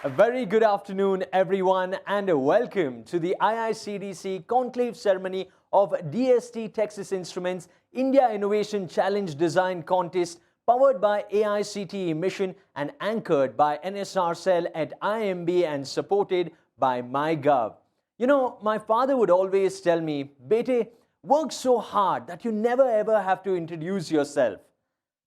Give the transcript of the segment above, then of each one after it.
A very good afternoon, everyone, and welcome to the IICDC Conclave ceremony of DST Texas Instruments India Innovation Challenge Design Contest, powered by AICTE mission and anchored by NSRCEL at IMB and supported by MyGov. You know, my father would always tell me, "Bete, work so hard that you never ever have to introduce yourself."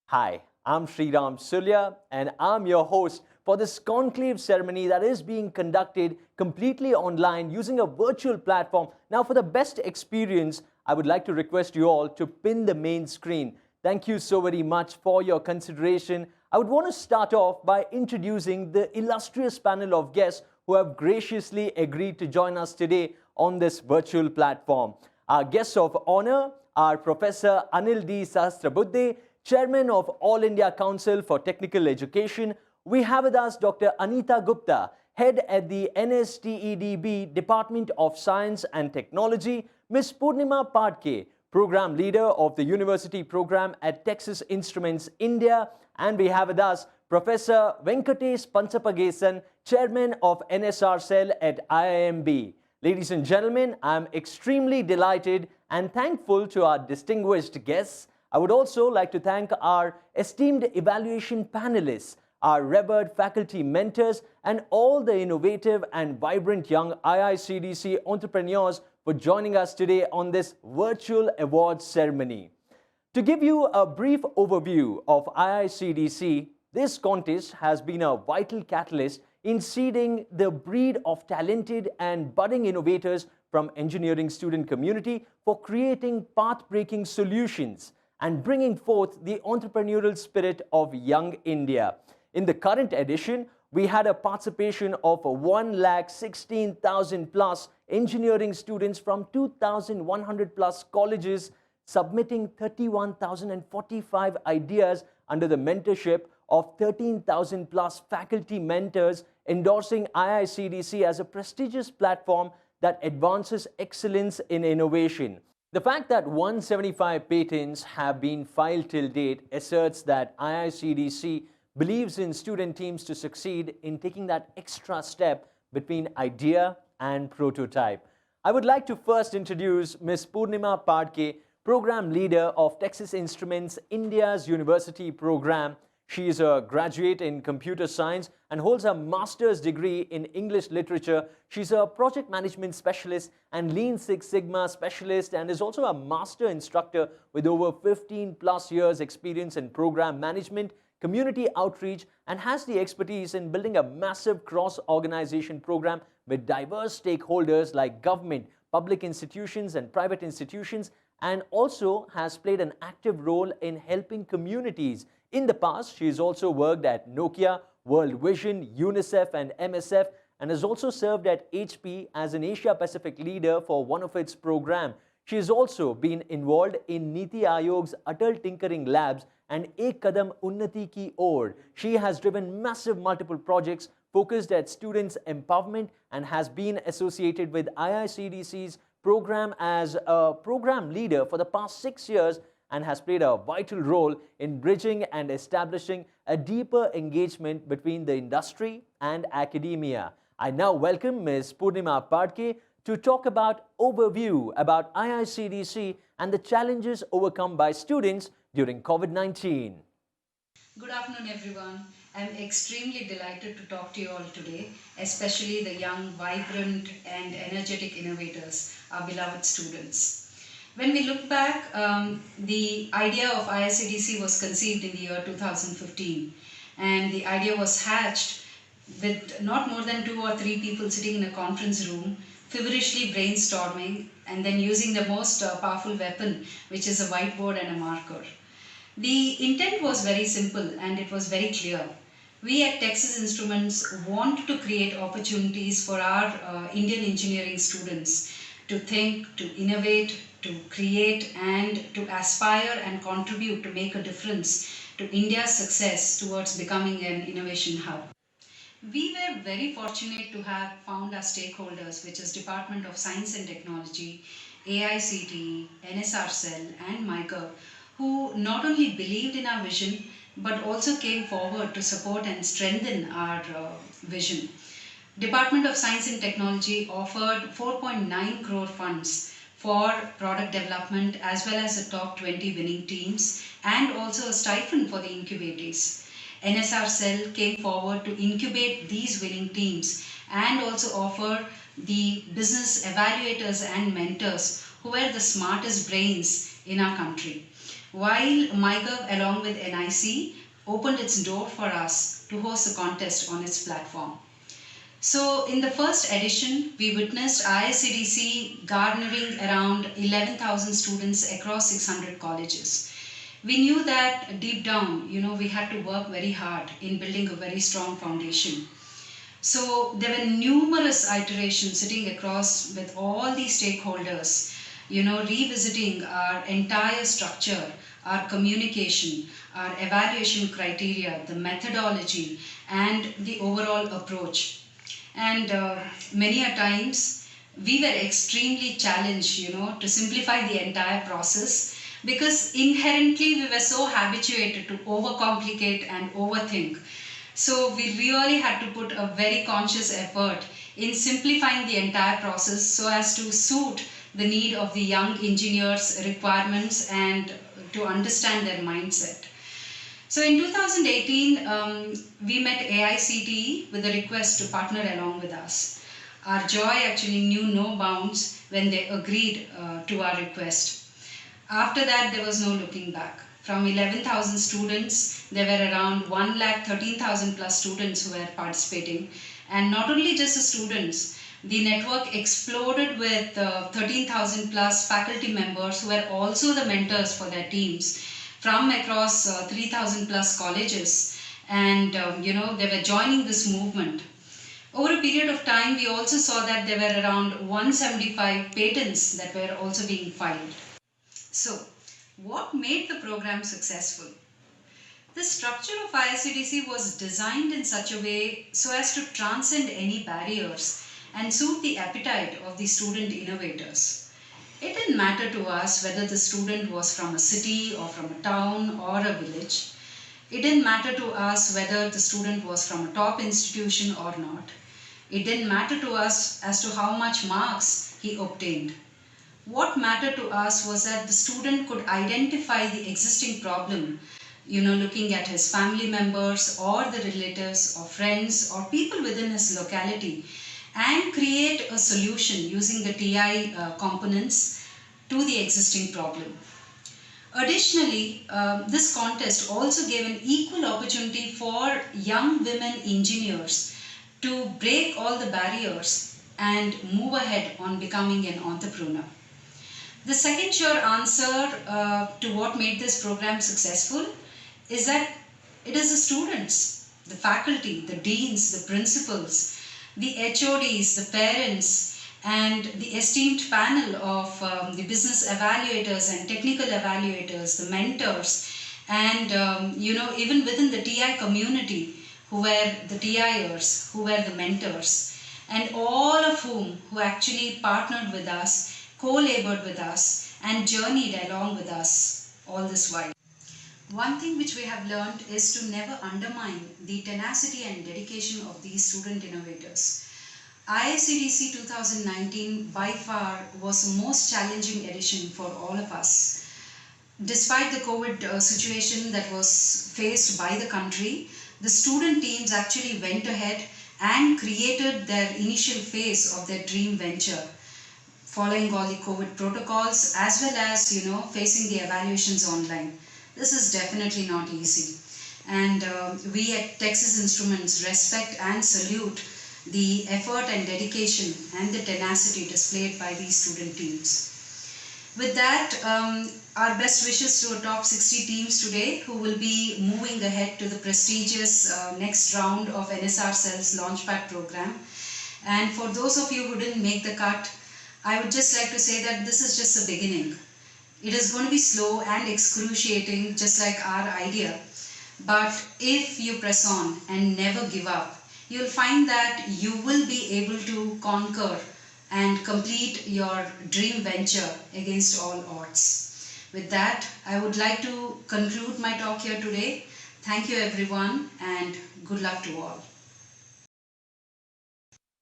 Hi, I'm Sriram Sulya and I'm your host for this conclave ceremony that is being conducted completely online using a virtual platform. Now, for the best experience, I would like to request you all to pin the main screen. Thank you so very much for your consideration. I would want to start off by introducing the illustrious panel of guests who have graciously agreed to join us today on this virtual platform. Our guests of honor are Professor Anil D. Sahasrabuddhe, Chairman of All India Council for Technical Education. We have with us Dr. Anita Gupta, Head at the NSTEDB Department of Science and Technology, Ms. Purnima Padke, Program Leader of the University Program at Texas Instruments, India, and we have with us Professor Venkatesh Panchapagesan, Chairman of NSRCEL at IIMB. Ladies and gentlemen, I'm extremely delighted and thankful to our distinguished guests. I would also like to thank our esteemed evaluation panelists, our revered faculty mentors, and all the innovative and vibrant young IICDC entrepreneurs for joining us today on this virtual awards ceremony. To give you a brief overview of IICDC, this contest has been a vital catalyst in seeding the breed of talented and budding innovators from engineering student community for creating path-breaking solutions and bringing forth the entrepreneurial spirit of young India. In the current edition, we had a participation of 116,000 plus engineering students from 2,100 plus colleges submitting 31,045 ideas under the mentorship of 13,000 plus faculty mentors, endorsing IICDC as a prestigious platform that advances excellence in innovation. The fact that 175 patents have been filed till date asserts that IICDC believes in student teams to succeed in taking that extra step between idea and prototype. I would like to first introduce Ms. Purnima Padke, Program Leader of Texas Instruments India's University Program. She is a graduate in computer science and holds a master's degree in English literature. She's a project management specialist and Lean Six Sigma specialist and is also a master instructor with over 15 plus years experience in program management, community outreach, and has the expertise in building a massive cross-organization program with diverse stakeholders like government, public institutions, and private institutions, and also has played an active role in helping communities. In the past, she has also worked at Nokia, World Vision, UNICEF, and MSF, and has also served at HP as an Asia-Pacific leader for one of its programs. She has also been involved in Niti Aayog's Atal Tinkering Labs and Ek Kadam Unnati Ki Or. She has driven massive multiple projects focused at students' empowerment and has been associated with IICDC's program as a program leader for the past 6 years and has played a vital role in bridging and establishing a deeper engagement between the industry and academia. I now welcome Ms. Purnima Padke to talk about overview about IICDC and the challenges overcome by students during COVID-19. Good afternoon, everyone. I'm extremely delighted to talk to you all today, especially the young, vibrant, and energetic innovators, our beloved students. When we look back, the idea of IICDC was conceived in the year 2015, and the idea was hatched with not more than 2 or 3 people sitting in a conference room, feverishly brainstorming, and then using the most powerful weapon, which is a whiteboard and a marker. The intent was very simple and it was very clear. We at Texas Instruments want to create opportunities for our Indian engineering students to think, to innovate, to create, and to aspire and contribute to make a difference to India's success towards becoming an innovation hub. We were very fortunate to have found our stakeholders, which is Department of Science and Technology, AICTE, NSRCEL, and MyGov, who not only believed in our vision, but also came forward to support and strengthen our vision. Department of Science and Technology offered 4.9 crore funds for product development as well as the top 20 winning teams and also a stipend for the incubators. NSRCEL came forward to incubate these winning teams and also offer the business evaluators and mentors who were the smartest brains in our country. While MyGov along with NIC opened its door for us to host the contest on its platform. So in the first edition, we witnessed IICDC garnering around 11,000 students across 600 colleges. We knew that deep down, we had to work very hard in building a very strong foundation. So there were numerous iterations sitting across with all the stakeholders, revisiting our entire structure, our communication, our evaluation criteria, the methodology, and the overall approach. And many a times we were extremely challenged, to simplify the entire process because inherently we were so habituated to overcomplicate and overthink. So we really had to put a very conscious effort in simplifying the entire process so as to suit the need of the young engineers' requirements and to understand their mindset. So in 2018, we met AICTE with a request to partner along with us. Our joy actually knew no bounds when they agreed to our request. After that, there was no looking back. From 11,000 students, there were around 1,13,000 plus students who were participating. And not only just the students, the network exploded with 13,000 plus faculty members who were also the mentors for their teams from across 3,000 plus colleges, and they were joining this movement. Over a period of time, we also saw that there were around 175 patents that were also being filed. So, what made the program successful? The structure of IICDC was designed in such a way so as to transcend any barriers and suit the appetite of the student innovators. It didn't matter to us whether the student was from a city or from a town or a village. It didn't matter to us whether the student was from a top institution or not. It didn't matter to us as to how much marks he obtained. What mattered to us was that the student could identify the existing problem, looking at his family members or the relatives or friends or people within his locality, and create a solution using the TI components to the existing problem. Additionally, this contest also gave an equal opportunity for young women engineers to break all the barriers and move ahead on becoming an entrepreneur. The second sure answer to what made this program successful is that it is the students, the faculty, the deans, the principals, the HODs, the parents, and the esteemed panel of the business evaluators and technical evaluators, the mentors, and even within the TI community, who were the TIers, who were the mentors, and all of whom who actually partnered with us, co-labored with us, and journeyed along with us all this while. One thing which we have learned is to never undermine the tenacity and dedication of these student innovators. IICDC 2019 by far was the most challenging edition for all of us. Despite the COVID situation that was faced by the country, the student teams actually went ahead and created their initial phase of their dream venture, following all the COVID protocols as well as facing the evaluations online. This is definitely not easy, and we at Texas Instruments respect and salute the effort and dedication and the tenacity displayed by these student teams. With that, our best wishes to our top 60 teams today who will be moving ahead to the prestigious next round of NSRCEL's Launchpad program. And for those of you who didn't make the cut, I would just like to say that this is just the beginning. It is going to be slow and excruciating, just like our idea. But if you press on and never give up, you'll find that you will be able to conquer and complete your dream venture against all odds. With that, I would like to conclude my talk here today. Thank you everyone, and good luck to all.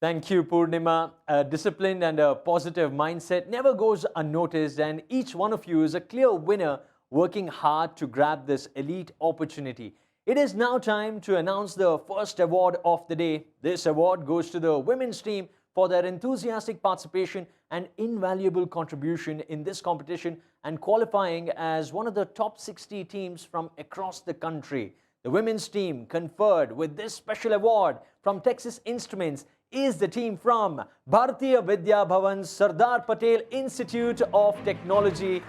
Thank you, Purnima. A disciplined and a positive mindset never goes unnoticed, and each one of you is a clear winner working hard to grab this elite opportunity. It is now time to announce the first award of the day. This award goes to the women's team for their enthusiastic participation and invaluable contribution in this competition and qualifying as one of the top 60 teams from across the country. The women's team conferred with this special award from Texas Instruments is the team from Bharatiya Vidya Bhavan Sardar Patel Institute of Technology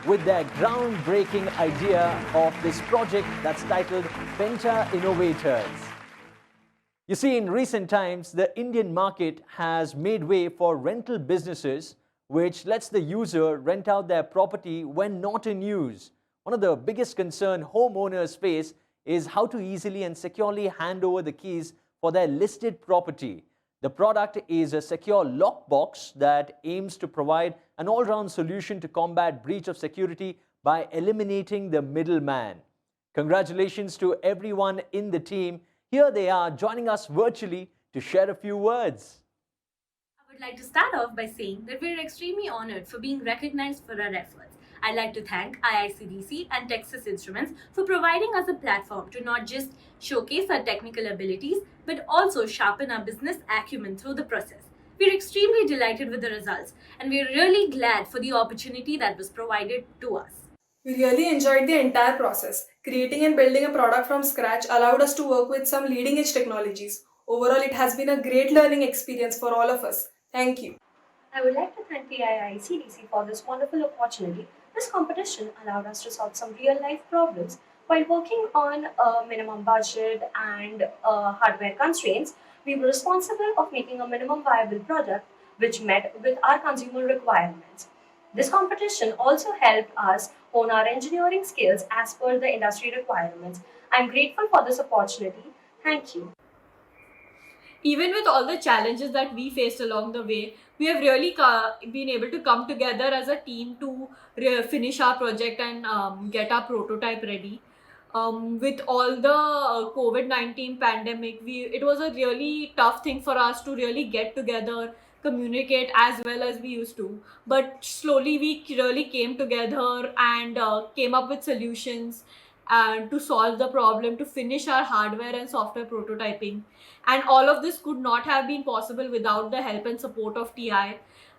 with their groundbreaking idea of this project that's titled Penta Innovators. You see, in recent times, the Indian market has made way for rental businesses, which lets the user rent out their property when not in use. One of the biggest concerns homeowners face is how to easily and securely hand over the keys for their listed property. The product is a secure lockbox that aims to provide an all-round solution to combat breach of security by eliminating the middleman. Congratulations to everyone in the team. Here they are joining us virtually to share a few words. I would like to start off by saying that we are extremely honored for being recognized for our efforts. I'd like to thank IICDC and Texas Instruments for providing us a platform to not just showcase our technical abilities, but also sharpen our business acumen through the process. We're extremely delighted with the results, and we're really glad for the opportunity that was provided to us. We really enjoyed the entire process. Creating and building a product from scratch allowed us to work with some leading edge technologies. Overall, it has been a great learning experience for all of us. Thank you. I would like to thank the IICDC for this wonderful opportunity. This competition allowed us to solve some real-life problems while working on a minimum budget and hardware constraints. We were responsible of making a minimum viable product which met with our consumer requirements. This competition also helped us hone our engineering skills as per the industry requirements. I'm grateful for this opportunity. Thank you. Even with all the challenges that we faced along the way, we have really been able to come together as a team to finish our project and get our prototype ready. With all the COVID-19 pandemic, it was a really tough thing for us to really get together, communicate as well as we used to. But slowly we really came together and came up with solutions and to solve the problem, to finish our hardware and software prototyping. And all of this could not have been possible without the help and support of TI.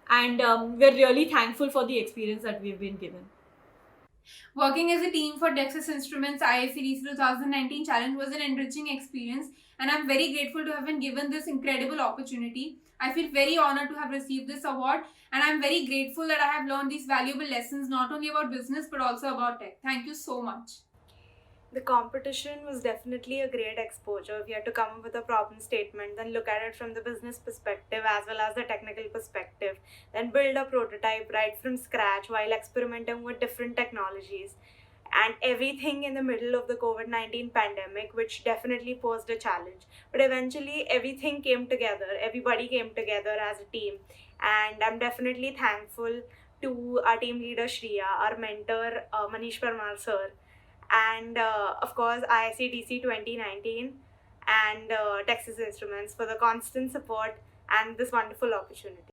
And we're really thankful for the experience that we've been given. Working as a team for Texas Instruments IICDC 2019 Challenge was an enriching experience, and I'm very grateful to have been given this incredible opportunity. I feel very honored to have received this award, and I'm very grateful that I have learned these valuable lessons not only about business but also about tech. Thank you so much. The competition was definitely a great exposure. We had to come up with a problem statement, then look at it from the business perspective as well as the technical perspective, then build a prototype right from scratch while experimenting with different technologies. And everything in the middle of the COVID-19 pandemic, which definitely posed a challenge. But eventually everything came together, everybody came together as a team. And I'm definitely thankful to our team leader Shriya, our mentor Manish Parmar sir, and of course IICDC 2019 and Texas Instruments for the constant support and this wonderful opportunity.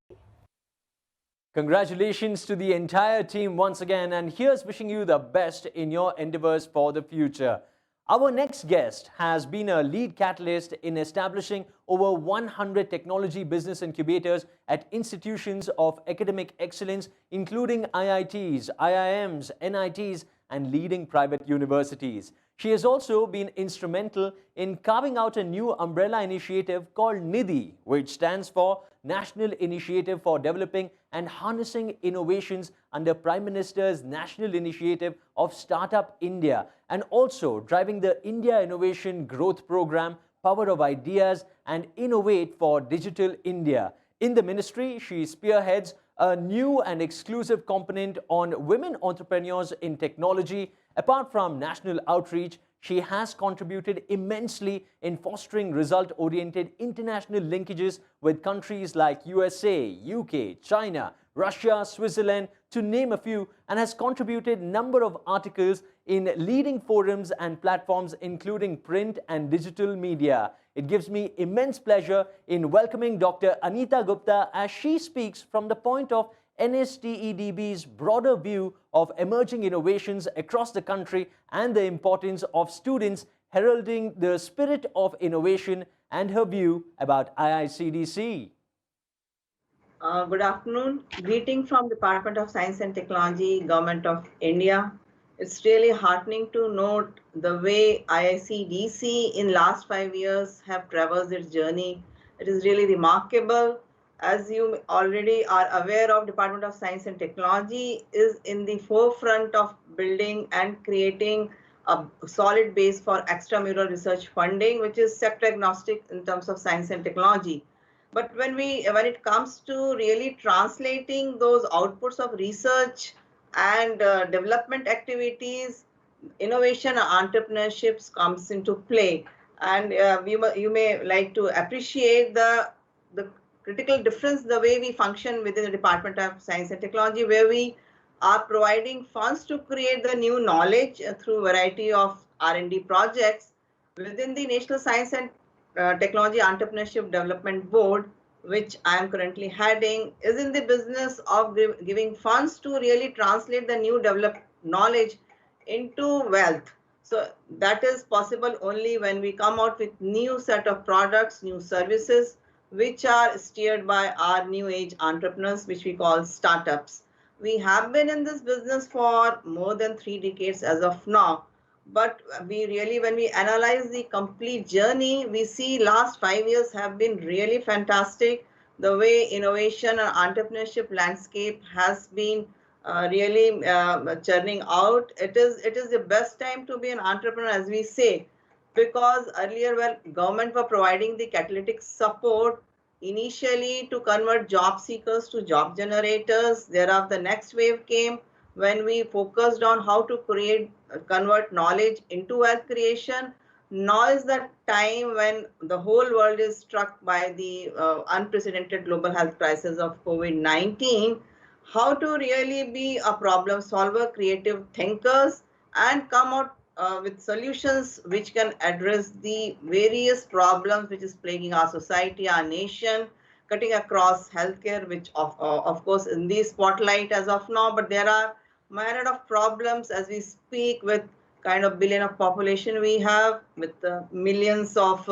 Congratulations to the entire team once again, and here's wishing you the best in your endeavors for the future. Our next guest has been a lead catalyst in establishing over 100 technology business incubators at institutions of academic excellence, including IITs, IIMs, NITs, and leading private universities. She has also been instrumental in carving out a new umbrella initiative called NIDI, which stands for National Initiative for Developing and Harnessing Innovations under Prime Minister's National Initiative of Startup India, and also driving the India Innovation Growth Program, Power of Ideas and Innovate for Digital India. In the ministry, she spearheads a new and exclusive component on women entrepreneurs in technology. Apart from national outreach, she has contributed immensely in fostering result-oriented international linkages with countries like USA, UK, China, Russia, Switzerland, to name a few, and has contributed a number of articles in leading forums and platforms including print and digital media. It gives me immense pleasure in welcoming Dr. Anita Gupta as she speaks from the point of NSTEDB's broader view of emerging innovations across the country and the importance of students heralding the spirit of innovation and her view about IICDC. Good afternoon. Greeting from Department of Science and Technology, Government of India. It's really heartening to note the way IICDC in last 5 years have traversed its journey. It is really remarkable. As you already are aware of, Department of Science and Technology is in the forefront of building and creating a solid base for extramural research funding, which is sector agnostic in terms of science and technology. But when it comes to really translating those outputs of research and development activities, innovation and entrepreneurship comes into play. And you may like to appreciate the critical difference, the way we function within the Department of Science and Technology, where we are providing funds to create the new knowledge through variety of R&D projects within the National Science and Technology Entrepreneurship Development Board, which I am currently heading, is in the business of giving funds to really translate the new developed knowledge into wealth. So that is possible only when we come out with new set of products, new services, which are steered by our new age entrepreneurs, which we call startups. We have been in this business for more than 3 decades as of now. But we really, when we analyze the complete journey, we see last 5 years have been really fantastic. The way innovation and entrepreneurship landscape has been really churning out. It is the best time to be an entrepreneur, as we say, because earlier when government were providing the catalytic support initially to convert job seekers to job generators, thereafter the next wave came when we focused on how to convert knowledge into wealth creation. Now is the time when the whole world is struck by the unprecedented global health crisis of COVID-19, how to really be a problem solver, creative thinkers, and come out with solutions which can address the various problems which is plaguing our society, our nation, cutting across healthcare, which of course in the spotlight as of now, but there are myriad of problems as we speak with kind of billion of population we have, with millions of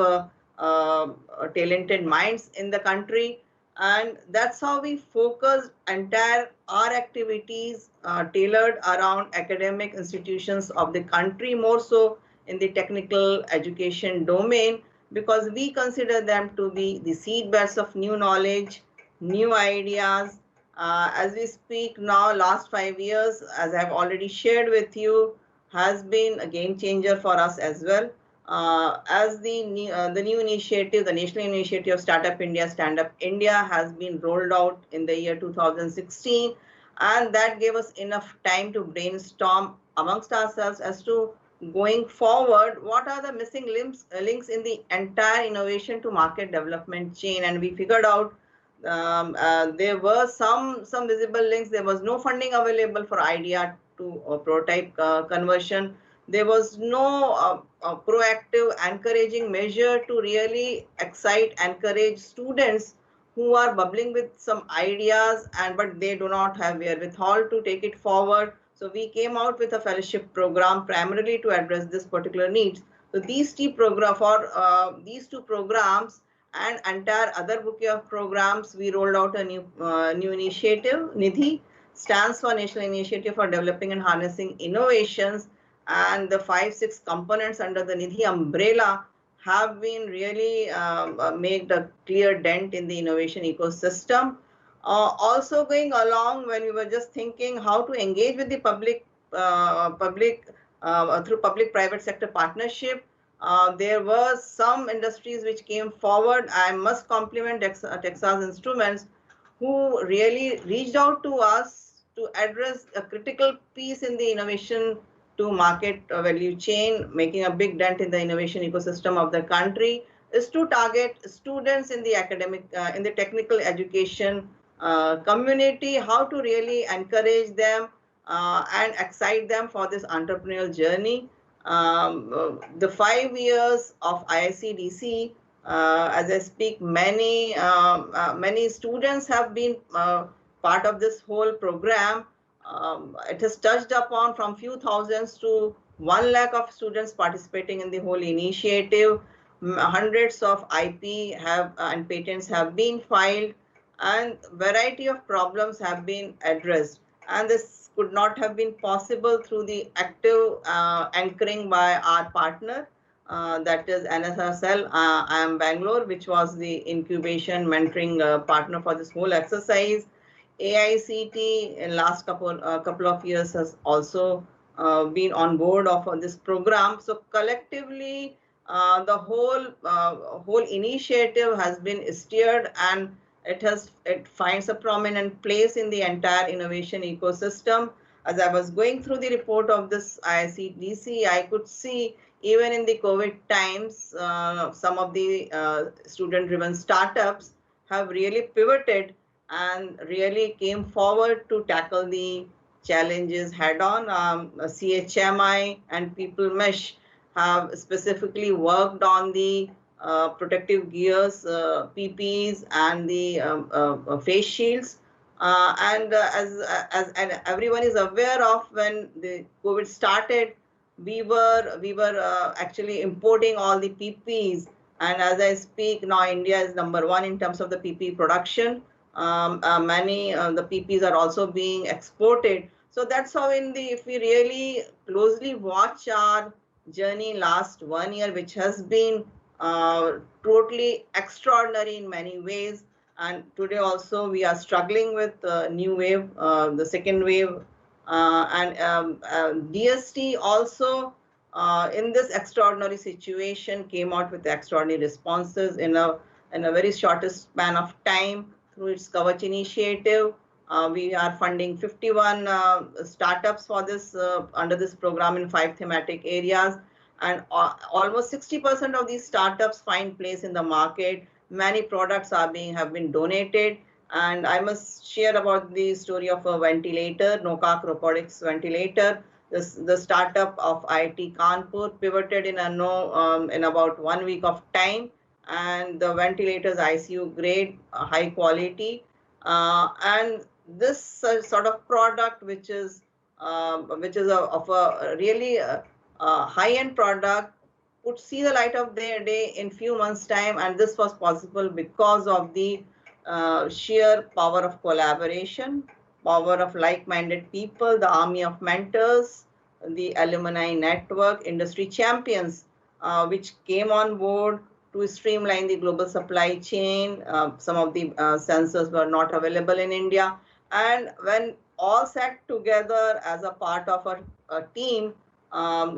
talented minds in the country. And that's how we focus entire our activities tailored around academic institutions of the country, more so in the technical education domain, because we consider them to be the seedbeds of new knowledge, new ideas. As we speak now, last 5 years, as I have already shared with you, has been a game changer for us as well. As the new initiative, the National Initiative of Startup India, Stand Up India, has been rolled out in the year 2016, and that gave us enough time to brainstorm amongst ourselves as to going forward, what are the missing links in the entire innovation to market development chain. And we figured out there were some visible links. There was no funding available for idea to prototype conversion. There was no proactive encouraging measure to really excite, encourage students who are bubbling with some ideas, but they do not have wherewithal to take it forward. So we came out with a fellowship program primarily to address this particular needs. So these two programs and entire other bouquet of programs, we rolled out a new initiative. NIDHI stands for National Initiative for Developing and Harnessing Innovations, and the 5-6 components under the NIDHI umbrella have been really made a clear dent in the innovation ecosystem. Also going along, when we were just thinking how to engage with the public through public-private sector partnership, there were some industries which came forward. I must compliment Texas Instruments, who really reached out to us to address a critical piece in the innovation to market value chain, making a big dent in the innovation ecosystem of the country, is to target students in the academic, in the technical education community, how to really encourage them and excite them for this entrepreneurial journey. The 5 years of IICDC, as I speak, many students have been part of this whole program. It has touched upon from few thousands to 1 lakh of students participating in the whole initiative. Hundreds of IP have and patents have been filed, and variety of problems have been addressed. And this could not have been possible through the active anchoring by our partner, that is NSRCEL and Bangalore, which was the incubation mentoring partner for this whole exercise. AICTE in last couple of years has also been on board of this program. So collectively, the whole initiative has been steered, and it finds a prominent place in the entire innovation ecosystem. As I was going through the report of this IICDC, I could see even in the COVID times, some of the student-driven startups have really pivoted and really came forward to tackle the challenges head-on. CHMI and People Mesh have specifically worked on the protective gears, PPEs, and the face shields. And everyone is aware of, when the COVID started, we were actually importing all the PPEs. And as I speak now, India is #1 in terms of the PPE production. Many the PPEs are also being exported. So that's how if we really closely watch our journey last 1 year, which has been totally extraordinary in many ways. And today also we are struggling with new wave, the second wave, and DST also in this extraordinary situation came out with extraordinary responses in a very shortest span of time through its Kavach initiative. We are funding 51 startups for this under this program in 5 thematic areas, and almost 60% of these startups find place in the market. Many products have been donated, and I must share about the story of a ventilator, Nokak robotics ventilator. The startup of IIT Kanpur pivoted in about 1 week of time, and the ventilators ICU grade, high quality, and this sort of product, which is of a really high-end product, would see the light of their day in few months' time. And this was possible because of the sheer power of collaboration, power of like-minded people, the army of mentors, the alumni network, industry champions, which came on board to streamline the global supply chain. Some of the sensors were not available in India. And when all sat together as a part of a team,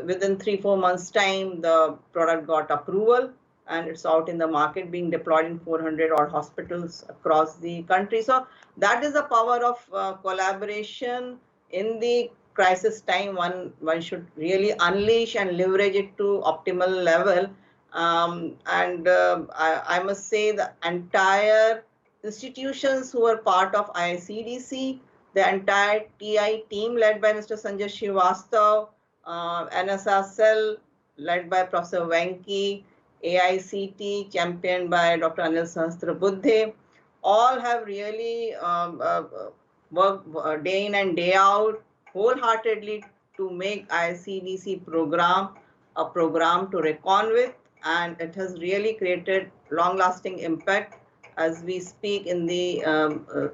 within 3-4 months' time, the product got approval, and it's out in the market, being deployed in 400 odd hospitals across the country. So that is the power of collaboration in the crisis time. One should really unleash and leverage it to optimal level. I must say the entire institutions who were part of IICDC, the entire TI team led by Mr. Sanjay Srivastav, NSRCEL led by Professor Venki, AICTE championed by Dr. Anil Sahasrabuddhe, all have really worked day in and day out wholeheartedly to make IICDC program a program to reckon with, and it has really created long-lasting impact as we speak in the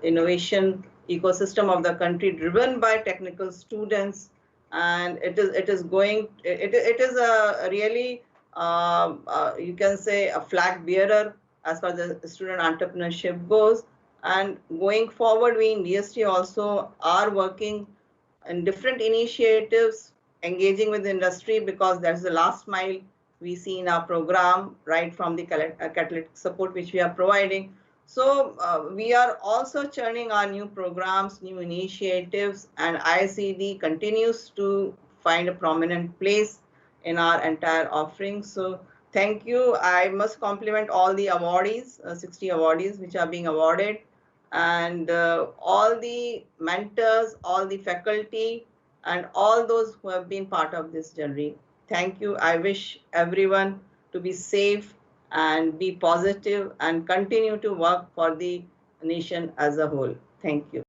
innovation ecosystem of the country, driven by technical students. And it is a really you can say a flag bearer as far as the student entrepreneurship goes. And going forward, we in DST also are working in different initiatives, engaging with the industry, because that's the last mile we see in our program, right from the catalytic support which we are providing. So we are also churning our new programs, new initiatives, and IICD continues to find a prominent place in our entire offering. So thank you. I must compliment all the awardees, 60 awardees which are being awarded. and all the mentors, all the faculty, and all those who have been part of this journey. Thank you. I wish everyone to be safe and be positive and continue to work for the nation as a whole. Thank you.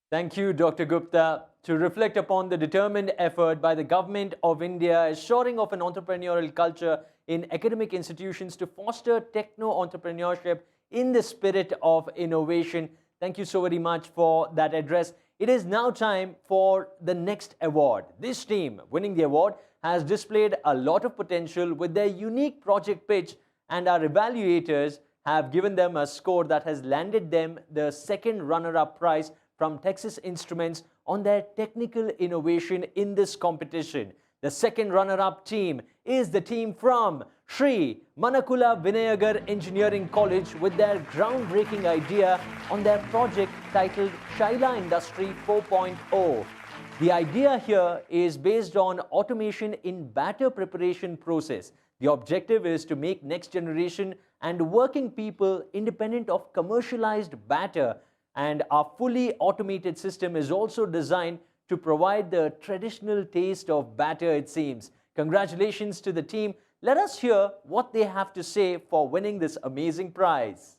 Thank you, Dr. Gupta. To reflect upon the determined effort by the Government of India assuring of an entrepreneurial culture in academic institutions to foster techno-entrepreneurship in the spirit of innovation. Thank you so very much for that address. It is now time for the next award. This team winning the award has displayed a lot of potential with their unique project pitch, and our evaluators have given them a score that has landed them the second runner-up prize from Texas Instruments on their technical innovation in this competition. The second runner-up team is the team from Sri Manakula Vinayagar Engineering College with their groundbreaking idea on their project titled Shaila Industry 4.0. The idea here is based on automation in batter preparation process. The objective is to make next generation and working people independent of commercialized batter, and our fully automated system is also designed to provide the traditional taste of batter, it seems. Congratulations to the team. Let us hear what they have to say for winning this amazing prize.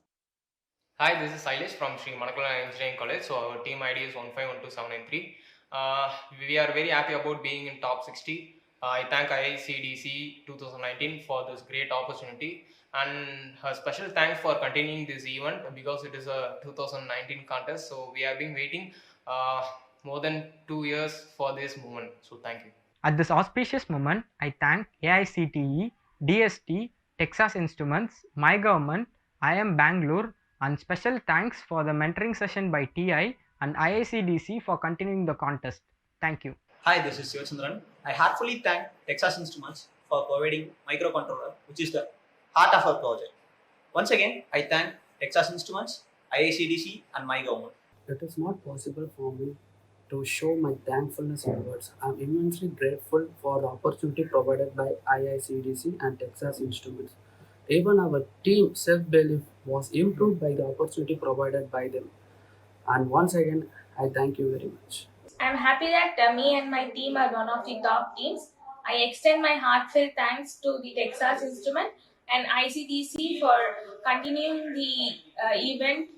Hi, this is Silas from Sri Manakula Engineering College. So our team ID is 1512793. We are very happy about being in top 60. I thank IICDC 2019 for this great opportunity, and a special thanks for continuing this event because it is a 2019 contest. So we have been waiting more than 2 years for this moment. So thank you. At this auspicious moment, I thank AICTE, DST, Texas Instruments, my government, IIM Bangalore, and special thanks for the mentoring session by TI and IICDC for continuing the contest. Thank you. Hi, this is Sivachandran. I heartfully thank Texas Instruments for providing microcontroller, which is the heart of our project. Once again, I thank Texas Instruments, IICDC, and my government. It is not possible for me to show my thankfulness in words. I am immensely grateful for the opportunity provided by IICDC and Texas Instruments. Even our team self-belief was improved by the opportunity provided by them. And once again, I thank you very much. I'm happy that me and my team are one of the top teams. I extend my heartfelt thanks to the Texas Instrument and ICTC for continuing the event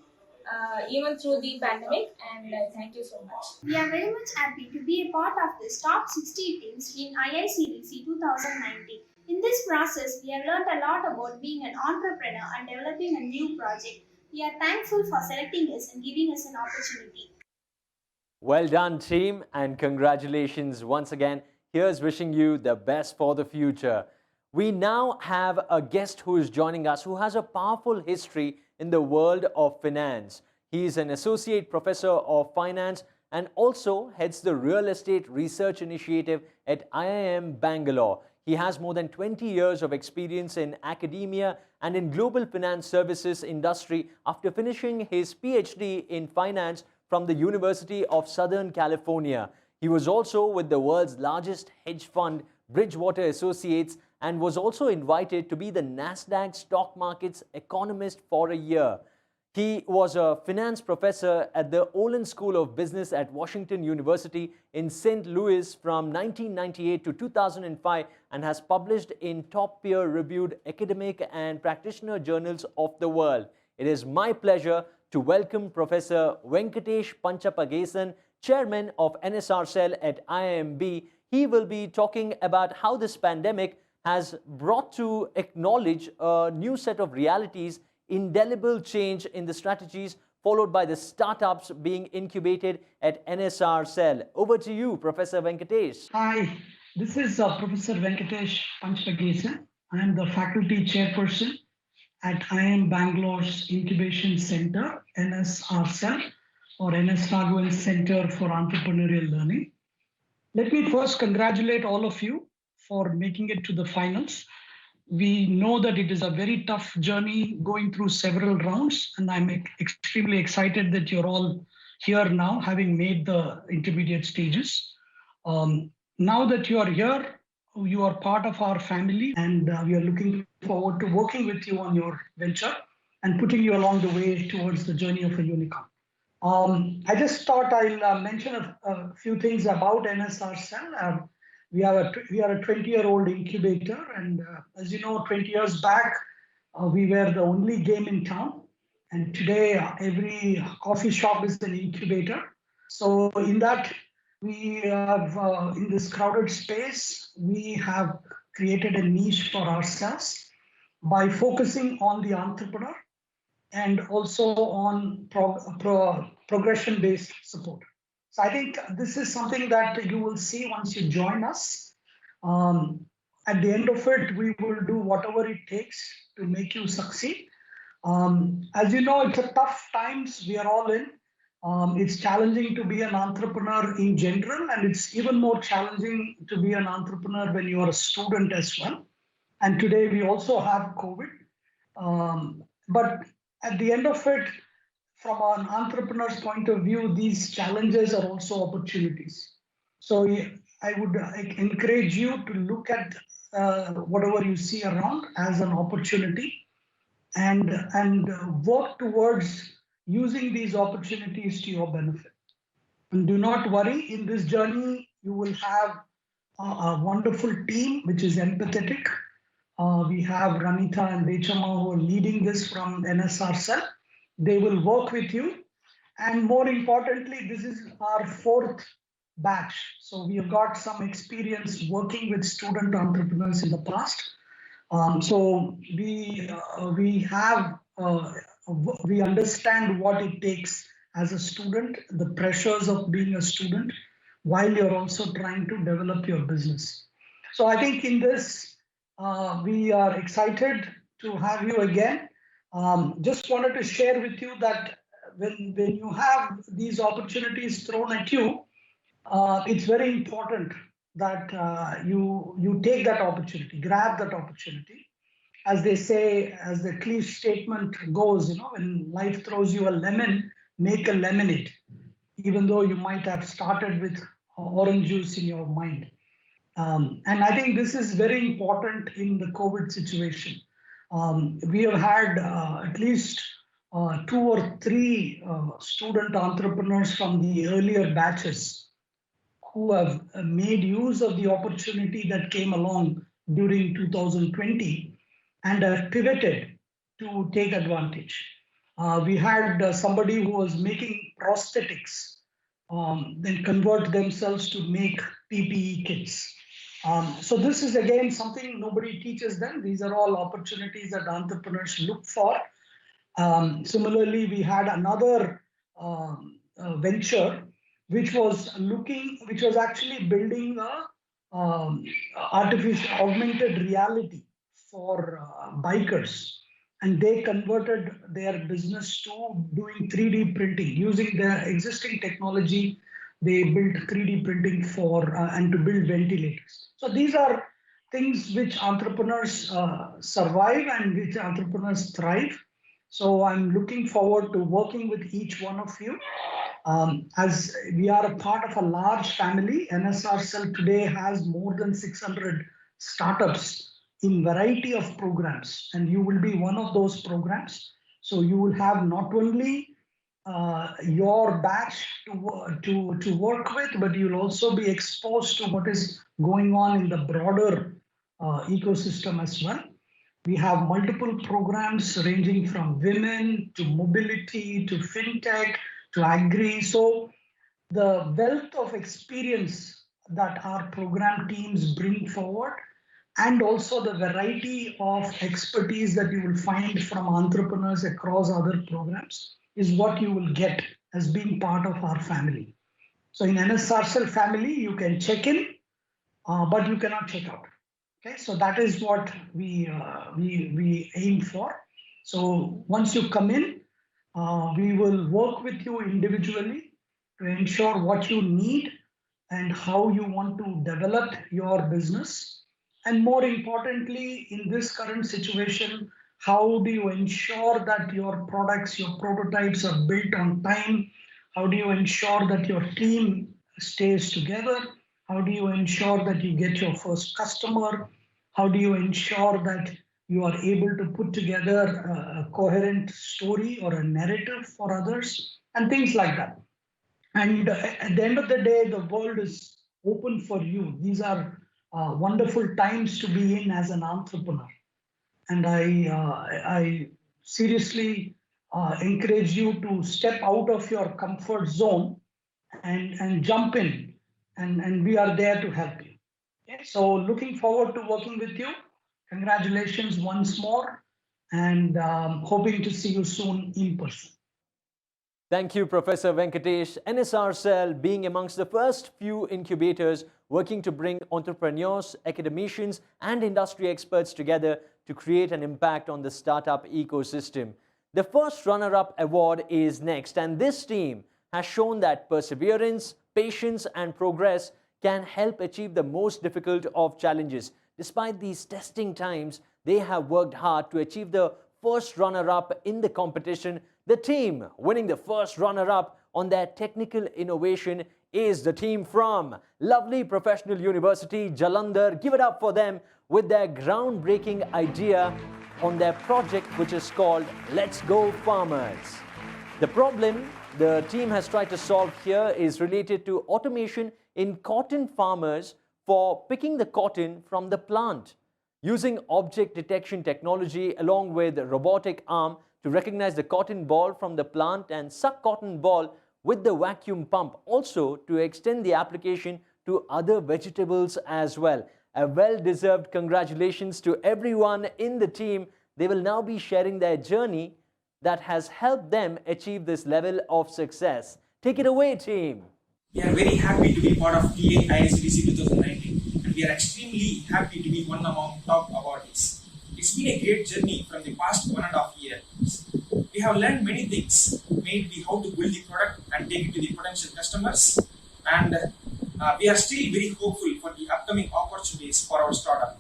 even through the pandemic, and thank you so much. We are very much happy to be a part of this top 60 teams in IICDC 2019. In this process, we have learned a lot about being an entrepreneur and developing a new project. We are thankful for selecting us and giving us an opportunity. Well done, team, and congratulations once again. Here's wishing you the best for the future. We now have a guest who is joining us who has a powerful history in the world of finance. He is an associate professor of finance and also heads the Real Estate Research Initiative at IIM Bangalore. He has more than 20 years of experience in academia and in global finance services industry after finishing his PhD in finance from the University of Southern California. He was also with the world's largest hedge fund, Bridgewater Associates, and was also invited to be the Nasdaq stock market's economist for a year. He was a finance professor at the Olin School of Business at Washington University in St. Louis from 1998 to 2005 and has published in top peer-reviewed academic and practitioner journals of the world. It is my pleasure to welcome Professor Venkatesh Panchapagesan, Chairman of NSRCEL at IIMB. He will be talking about how this pandemic has brought to acknowledge a new set of realities, indelible change in the strategies, followed by the startups being incubated at NSRCEL. Over to you, Professor Venkatesh. Hi, this is Professor Venkatesh Panchapagesan. I am the faculty chairperson at IIM Bangalore's Incubation Center, NSRCEL, or NS Raghavan Center for Entrepreneurial Learning. Let me first congratulate all of you for making it to the finals. We know that it is a very tough journey going through several rounds, and I'm extremely excited that you're all here now, having made the intermediate stages. Now that you are here, you are part of our family, and we are looking forward to working with you on your venture. and putting you along the way towards the journey of a unicorn. I just thought I'll mention a few things about NSRCEL. We are a 20-year-old incubator, and as you know, 20 years back, we were the only game in town, and today every coffee shop is an incubator. So in that, we have in this crowded space, we have created a niche for ourselves by focusing on the entrepreneur and also on progression-based support. So I think this is something that you will see once you join us. At the end of it, we will do whatever it takes to make you succeed. As you know, it's a tough times we are all in. It's challenging to be an entrepreneur in general, and it's even more challenging to be an entrepreneur when you are a student as well. And today we also have COVID. But at the end of it, from an entrepreneur's point of view, these challenges are also opportunities. So I would encourage you to look at whatever you see around as an opportunity and work towards using these opportunities to your benefit. And do not worry, in this journey, you will have a wonderful team which is empathetic. We have Ranita and Dechama who are leading this from NSRCEL. They will work with you. And more importantly, this is our 4th batch. So we have got some experience working with student entrepreneurs in the past. So we understand what it takes as a student, the pressures of being a student, while you're also trying to develop your business. So I think in this, we are excited to have you again. Just wanted to share with you that when you have these opportunities thrown at you, it's very important that you take that opportunity, grab that opportunity. As they say, as the cliche statement goes, you know, when life throws you a lemon, make a lemonade, even though you might have started with orange juice in your mind. And I think this is very important in the COVID situation. We have had at least 2 or 3 student entrepreneurs from the earlier batches who have made use of the opportunity that came along during 2020 and have pivoted to take advantage. We had somebody who was making prosthetics, then convert themselves to make PPE kits. So this is again something nobody teaches them. These are all opportunities that entrepreneurs look for. Similarly, we had another venture which was actually building a artificial augmented reality for bikers, and they converted their business to doing 3D printing using their existing technology. They built 3D printing for and to build ventilators. So these are things which entrepreneurs survive and which entrepreneurs thrive. So I'm looking forward to working with each one of you. As we are a part of a large family, NSRCEL today has more than 600 startups in variety of programs, and you will be one of those programs. So you will have not only your batch to work with, but you'll also be exposed to what is going on in the broader ecosystem as well. We have multiple programs ranging from women to mobility to fintech to agri. So the wealth of experience that our program teams bring forward, and also the variety of expertise that you will find from entrepreneurs across other programs, is what you will get as being part of our family. So in NSRCEL family, you can check in, but you cannot check out. Okay, so that is what we aim for. So once you come in, we will work with you individually to ensure what you need and how you want to develop your business. And more importantly, in this current situation, how do you ensure that your products, your prototypes are built on time? How do you ensure that your team stays together? How do you ensure that you get your first customer? How do you ensure that you are able to put together a coherent story or a narrative for others, and things like that. And at the end of the day, the world is open for you. These are wonderful times to be in as an entrepreneur. And I seriously encourage you to step out of your comfort zone and jump in, and we are there to help you. Okay? So looking forward to working with you. Congratulations once more, and hoping to see you soon in person. Thank you, Professor Venkatesh. NSRCEL being amongst the first few incubators working to bring entrepreneurs, academicians, and industry experts together to create an impact on the startup ecosystem. The first runner-up award is next, and this team has shown that perseverance, patience, and progress can help achieve the most difficult of challenges. Despite these testing times, they have worked hard to achieve the first runner-up in the competition. The team winning the first runner-up on their technical innovation is the team from lovely Professional University, Jalandhar. Give it up for them with their groundbreaking idea on their project, which is called Let's Go Farmers. The problem the team has tried to solve here is related to automation in cotton farmers for picking the cotton from the plant. Using object detection technology along with robotic arm to recognize the cotton ball from the plant and suck cotton ball with the vacuum pump, also to extend the application to other vegetables as well. A well-deserved congratulations to everyone in the team. They will now be sharing their journey that has helped them achieve this level of success. Take it away, team. We are very happy to be part of TA IICDC 2019, and we are extremely happy to be one among top awardees. It's been a great journey from the past 1.5 years. We have learned many things, mainly how to build the product and take it to the potential customers, and we are still very hopeful for the upcoming opportunities for our startup.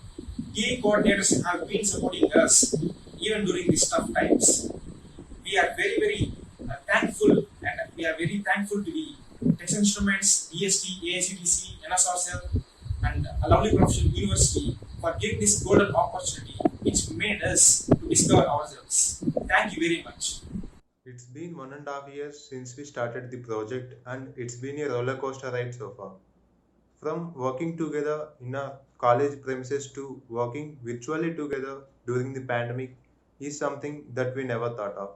TA coordinators have been supporting us even during these tough times. We are very thankful, and we are very thankful to the Texas Instruments, DST, AICTC, NSRCEL, and a lovely professional university for giving this golden opportunity, which made us to discover ourselves. Thank you very much. It's been 1.5 years since we started the project, and it's been a roller coaster ride so far. From working together in a college premises to working virtually together during the pandemic is something that we never thought of.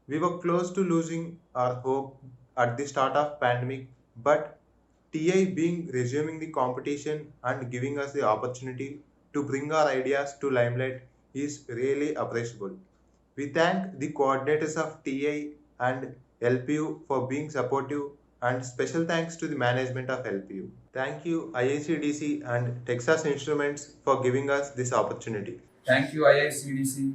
We were close to losing our hope at the start of pandemic, but TI being resuming the competition and giving us the opportunity to bring our ideas to limelight is really appreciable. We thank the coordinators of TI and LPU for being supportive, and special thanks to the management of LPU. Thank you IICDC and Texas Instruments for giving us this opportunity. Thank you IICDC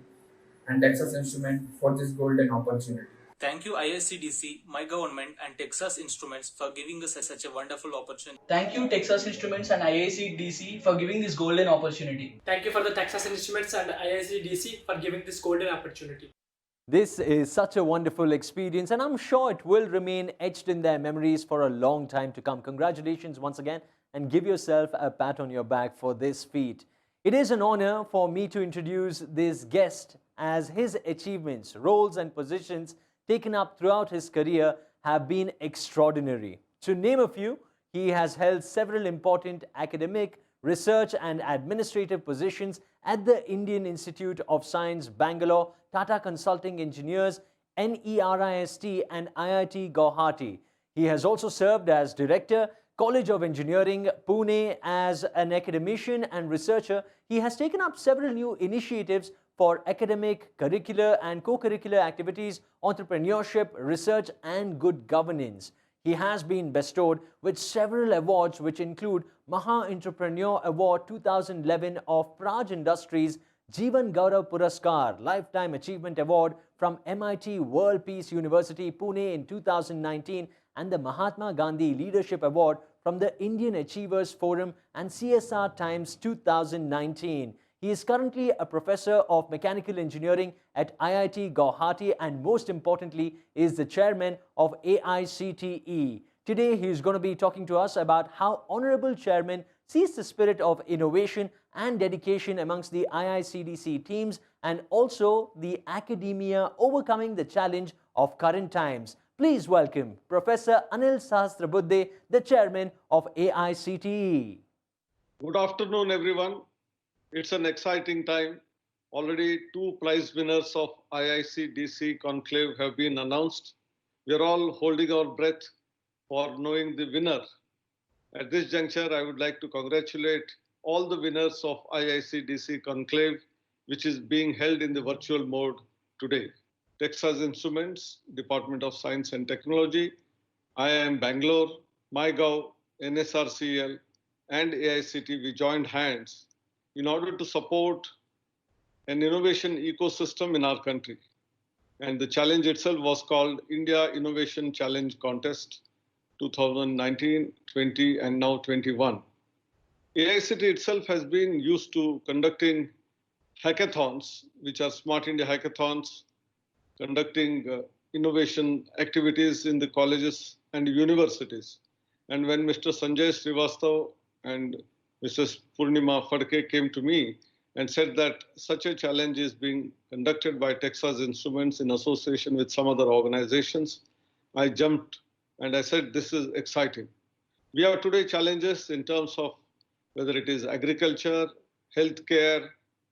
and Texas Instruments for this golden opportunity. Thank you IICDC, my government, and Texas Instruments for giving us such a wonderful opportunity. Thank you Texas Instruments and IICDC for giving this golden opportunity. Thank you for the Texas Instruments and IICDC for giving this golden opportunity. This is such a wonderful experience, and I'm sure it will remain etched in their memories for a long time to come. Congratulations once again, and give yourself a pat on your back for this feat. It is an honor for me to introduce this guest, as his achievements, roles and positions taken up throughout his career have been extraordinary. To name a few, he has held several important academic, research and administrative positions at the Indian Institute of Science, Bangalore, Tata Consulting Engineers, NERIST and IIT Guwahati. He has also served as Director, College of Engineering, Pune. As an academician and researcher, he has taken up several new initiatives for academic, curricular and co-curricular activities, entrepreneurship, research and good governance. He has been bestowed with several awards, which include Maha Entrepreneur Award 2011 of Praj Industries, Jeevan Gaurav Puraskar, Lifetime Achievement Award from MIT World Peace University, Pune in 2019, and the Mahatma Gandhi Leadership Award from the Indian Achievers Forum and CSR Times 2019. He is currently a professor of mechanical engineering at IIT Guwahati, and most importantly is the chairman of AICTE. Today he is going to be talking to us about how Honorable Chairman sees the spirit of innovation and dedication amongst the IICDC teams and also the academia overcoming the challenge of current times. Please welcome Professor Anil Sahasrabudhe, the chairman of AICTE. Good afternoon, everyone. It's an exciting time. Already 2 prize winners of IICDC Conclave have been announced. We are all holding our breath for knowing the winner. At this juncture, I would like to congratulate all the winners of IICDC Conclave, which is being held in the virtual mode today. Texas Instruments, Department of Science and Technology, IIM Bangalore, MyGov, NSRCEL, and AICTE, we joined hands in order to support an innovation ecosystem in our country. And the challenge itself was called India Innovation Challenge Contest 2019, 20, and now 21. AICTE itself has been used to conducting hackathons, which are Smart India hackathons, conducting innovation activities in the colleges and universities. And when Mr. Sanjay Srivastav and Mrs. Purnima came to me and said that such a challenge is being conducted by Texas Instruments in association with some other organizations, I jumped and I said, this is exciting. We have today challenges in terms of whether it is agriculture, healthcare,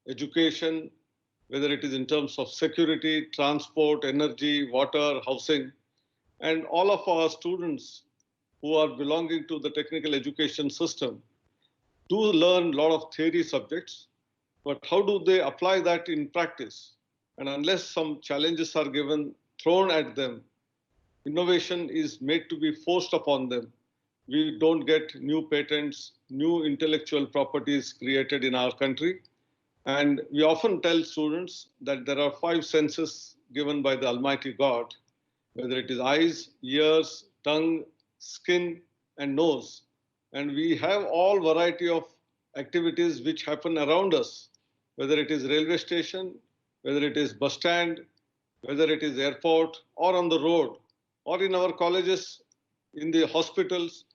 education, whether it is in terms of security, transport, energy, water, housing. And all of our students who are belonging to the technical education system do learn a lot of theory subjects, but how do they apply that in practice? And unless some challenges are thrown at them, innovation is made to be forced upon them. We don't get new patents, new intellectual properties created in our country. And we often tell students that there are 5 senses given by the Almighty God, whether it is eyes, ears, tongue, skin, and nose. And we have all variety of activities which happen around us, whether it is railway station, whether it is bus stand, whether it is airport or on the road, or in our colleges, in the hospitals,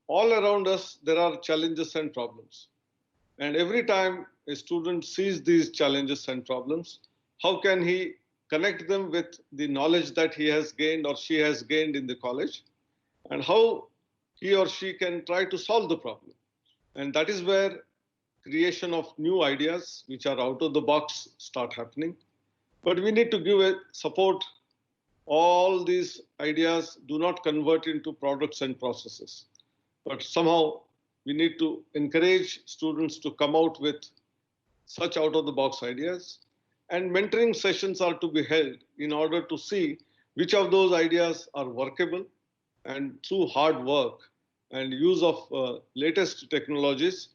all around us, there are challenges and problems. And every time a student sees these challenges and problems, how can he connect them with the knowledge that he has gained or she has gained in the college, and how he or she can try to solve the problem? And that is where creation of new ideas, which are out of the box, start happening. But we need to give a support. All these ideas do not convert into products and processes. But somehow we need to encourage students to come out with such out-of-the-box ideas. And mentoring sessions are to be held in order to see which of those ideas are workable. And through hard work and use of latest technologies,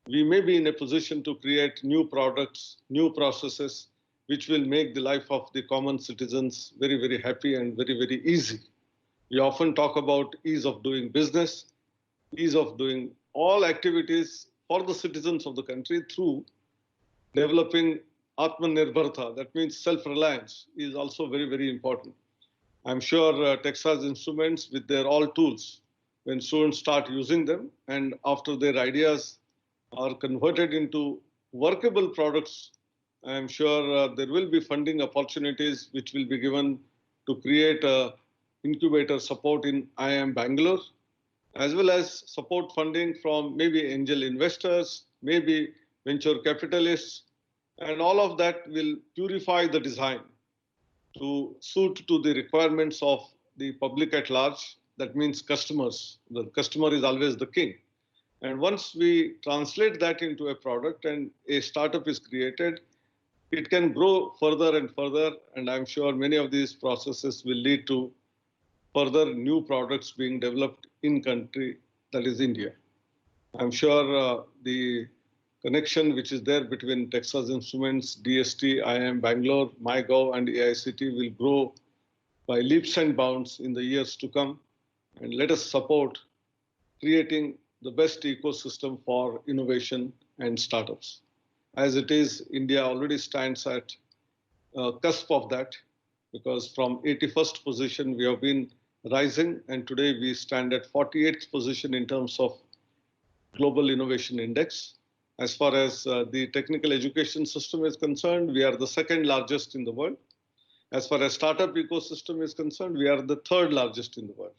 we may be in a position to create new products, new processes, which will make the life of the common citizens very, very happy and very, very easy. We often talk about ease of doing business, ease of doing all activities for the citizens of the country through developing Atmanirbharta, that means self-reliance, is also very, very important. I'm sure Texas Instruments, with their all tools, when students start using them and after their ideas are converted into workable products, I'm sure there will be funding opportunities which will be given to create incubator support in IIM Bangalore, as well as support funding from maybe angel investors, maybe venture capitalists, and all of that will purify the design to suit to the requirements of the public at large. That means customers. The customer is always the king. And once we translate that into a product and a startup is created, it can grow further and further. And I'm sure many of these processes will lead to further new products being developed in country, that is India. I'm sure the connection which is there between Texas Instruments, DST, IIM Bangalore, MyGov, and AICTE will grow by leaps and bounds in the years to come. And let us support creating the best ecosystem for innovation and startups. As it is, India already stands at cusp of that, because from 81st position we have been rising, and today we stand at 48th position in terms of Global Innovation Index. As far as the technical education system is concerned, we are the second largest in the world. As far as startup ecosystem is concerned, we are the third largest in the world.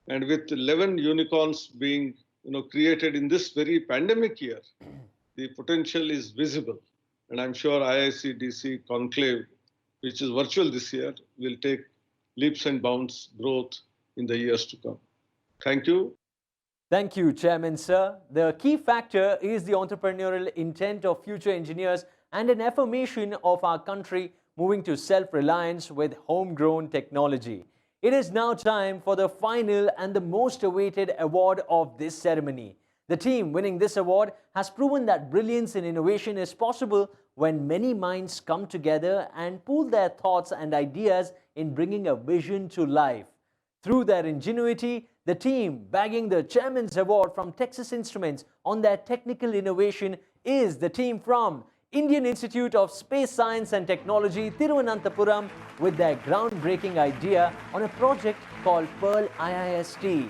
And with 11 unicorns being created in this very pandemic year, the potential is visible. And I'm sure IICDC Conclave, which is virtual this year, will take leaps and bounds growth in the years to come. Thank you. Thank you, Chairman, sir. The key factor is the entrepreneurial intent of future engineers and an affirmation of our country moving to self-reliance with homegrown technology. It is now time for the final and the most awaited award of this ceremony. The team winning this award has proven that brilliance and innovation is possible when many minds come together and pool their thoughts and ideas in bringing a vision to life. Through their ingenuity, the team bagging the Chairman's Award from Texas Instruments on their technical innovation is the team from Indian Institute of Space Science and Technology, Thiruvananthapuram, with their groundbreaking idea on a project called Pearl IIST.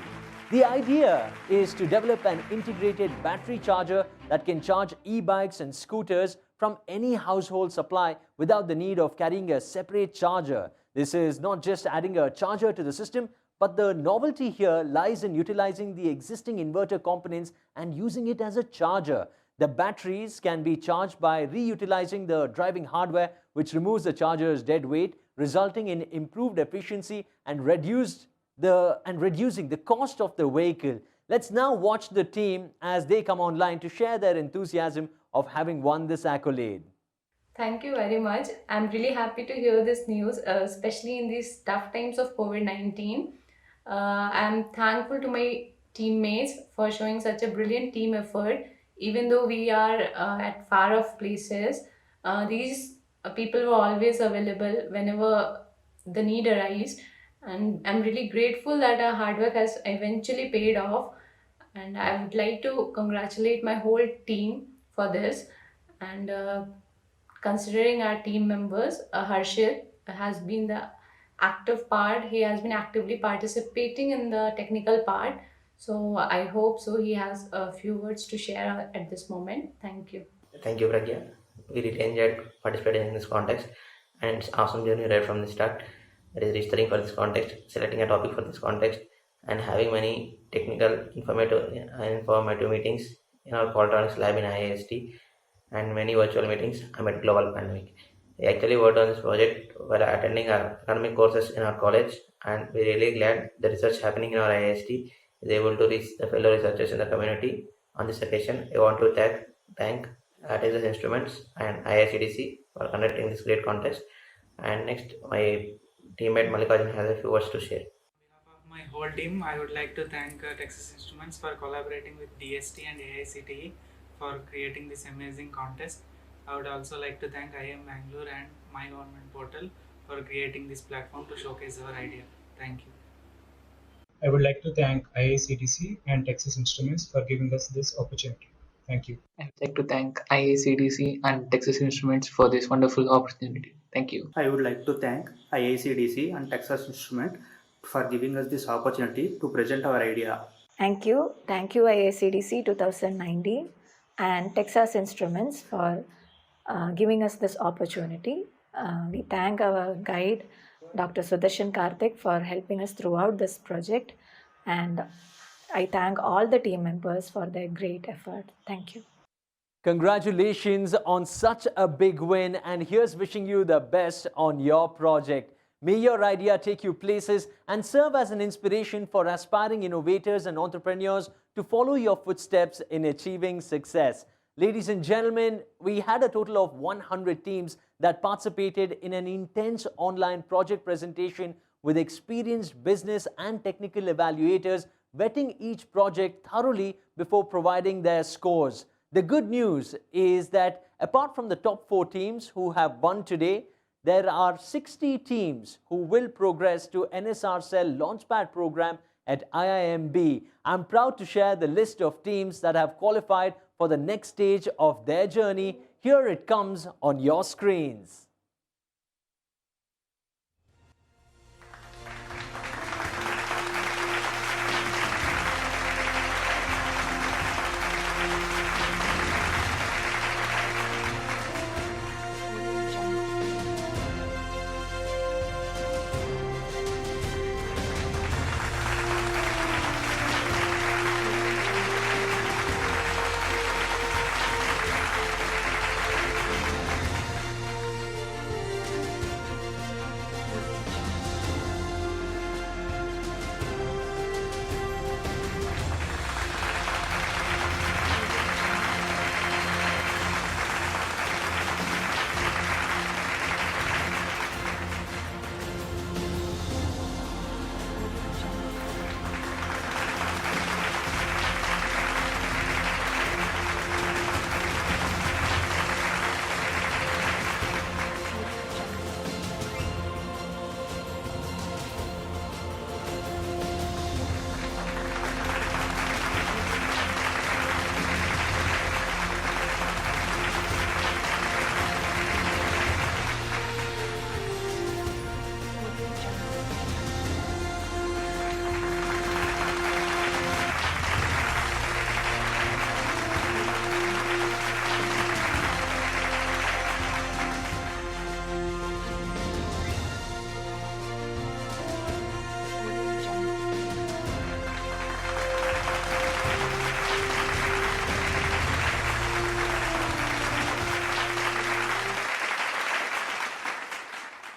The idea is to develop an integrated battery charger that can charge e-bikes and scooters from any household supply without the need of carrying a separate charger. This is not just adding a charger to the system, but the novelty here lies in utilizing the existing inverter components and using it as a charger. The batteries can be charged by reutilizing the driving hardware, which removes the charger's dead weight, resulting in improved efficiency and reducing the cost of the vehicle. Let's now watch the team as they come online to share their enthusiasm of having won this accolade. Thank you very much. I'm really happy to hear this news, especially in these tough times of COVID-19. I'm thankful to my teammates for showing such a brilliant team effort. Even though we are at far off places, these people were always available whenever the need arises. And I'm really grateful that our hard work has eventually paid off. And I would like to congratulate my whole team for this. And considering our team members, Harshit has been the active part. He has been actively participating in the technical part. So I hope so he has a few words to share at this moment. Thank you. Thank you, Pragya. We really enjoyed participating in this contest, and it's awesome journey right from the start. That is registering for this contest, selecting a topic for this contest, and having many technical, informative meetings in our Qualtronics lab in IIST, and many virtual meetings amid global pandemic. We actually worked on this project while attending our academic courses in our college, and we're really glad the research happening in our IIST is able to reach the fellow researchers in the community. On this occasion, I want to thank Texas Instruments and IICDC for conducting this great contest. And next, my teammate Mallikarjun has a few words to share. My whole team, I would like to thank Texas Instruments for collaborating with DST and AICTE for creating this amazing contest. I would also like to thank IIM Bangalore and My Government Portal for creating this platform to showcase our idea. Thank you. I would like to thank IICDC and Texas Instruments for giving us this opportunity. Thank you. I would like to thank IICDC and Texas Instruments for this wonderful opportunity. Thank you. I would like to thank IICDC and Texas Instruments for giving us this opportunity to present our idea. Thank you. Thank you IICDC 2019 and Texas Instruments for giving us this opportunity. We thank our guide Dr. Sudarshan Karthik for helping us throughout this project, and I thank all the team members for their great effort. Thank you. Congratulations on such a big win, and here's wishing you the best on your project. May your idea take you places and serve as an inspiration for aspiring innovators and entrepreneurs to follow your footsteps in achieving success. Ladies and gentlemen, we had a total of 100 teams that participated in an intense online project presentation with experienced business and technical evaluators vetting each project thoroughly before providing their scores. The good news is that apart from the top 4 teams who have won today, there are 60 teams who will progress to NSRCEL Launchpad program at IIMB. I'm proud to share the list of teams that have qualified for the next stage of their journey. Here it comes on your screens.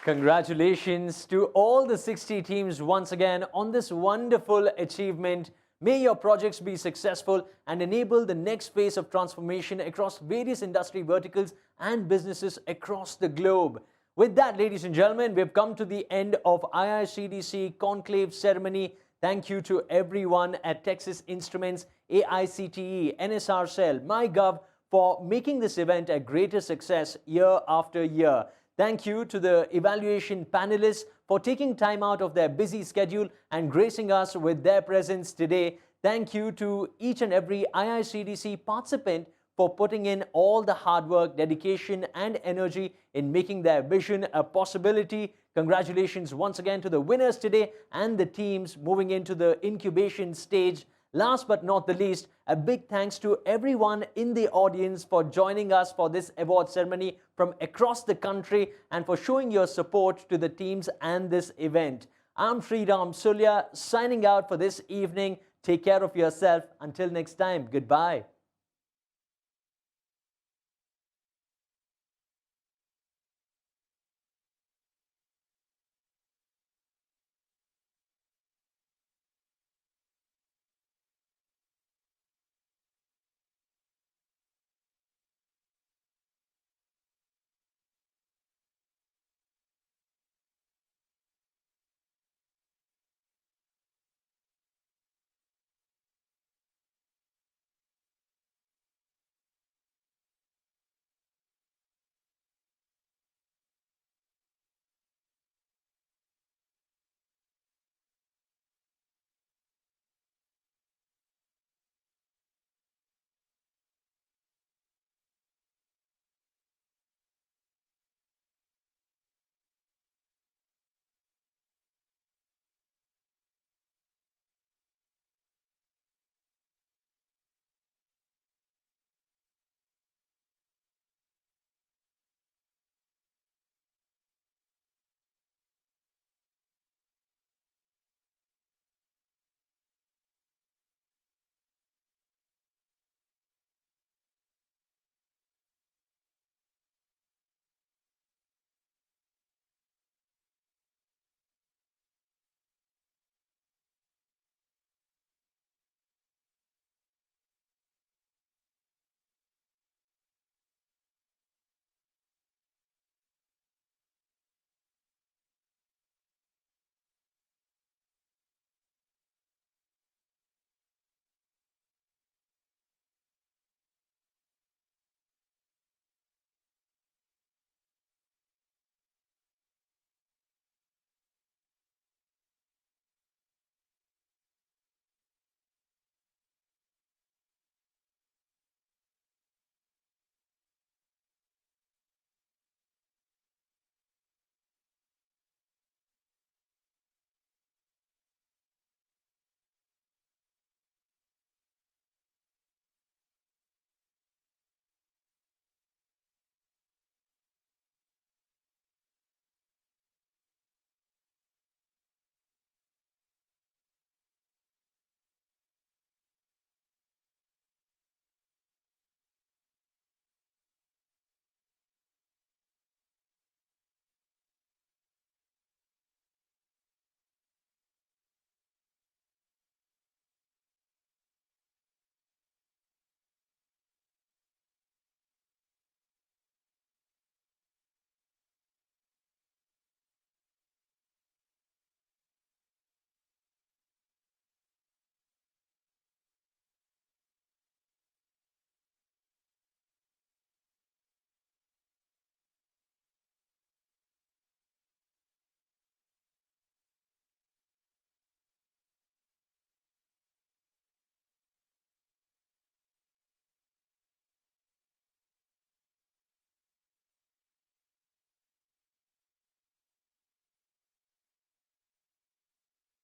Congratulations to all the 60 teams once again on this wonderful achievement. May your projects be successful and enable the next phase of transformation across various industry verticals and businesses across the globe. With that, ladies and gentlemen, we've come to the end of IICDC Conclave ceremony. Thank you to everyone at Texas Instruments, AICTE, NSRCEL, MyGov for making this event a greater success year after year. Thank you to the evaluation panelists for taking time out of their busy schedule and gracing us with their presence today. Thank you to each and every IICDC participant for putting in all the hard work, dedication and energy in making their vision a possibility. Congratulations once again to the winners today and the teams moving into the incubation stage. Last but not the least, a big thanks to everyone in the audience for joining us for this award ceremony from across the country and for showing your support to the teams and this event. I'm Sriram Sulya signing out for this evening. Take care of yourself. Until next time, goodbye.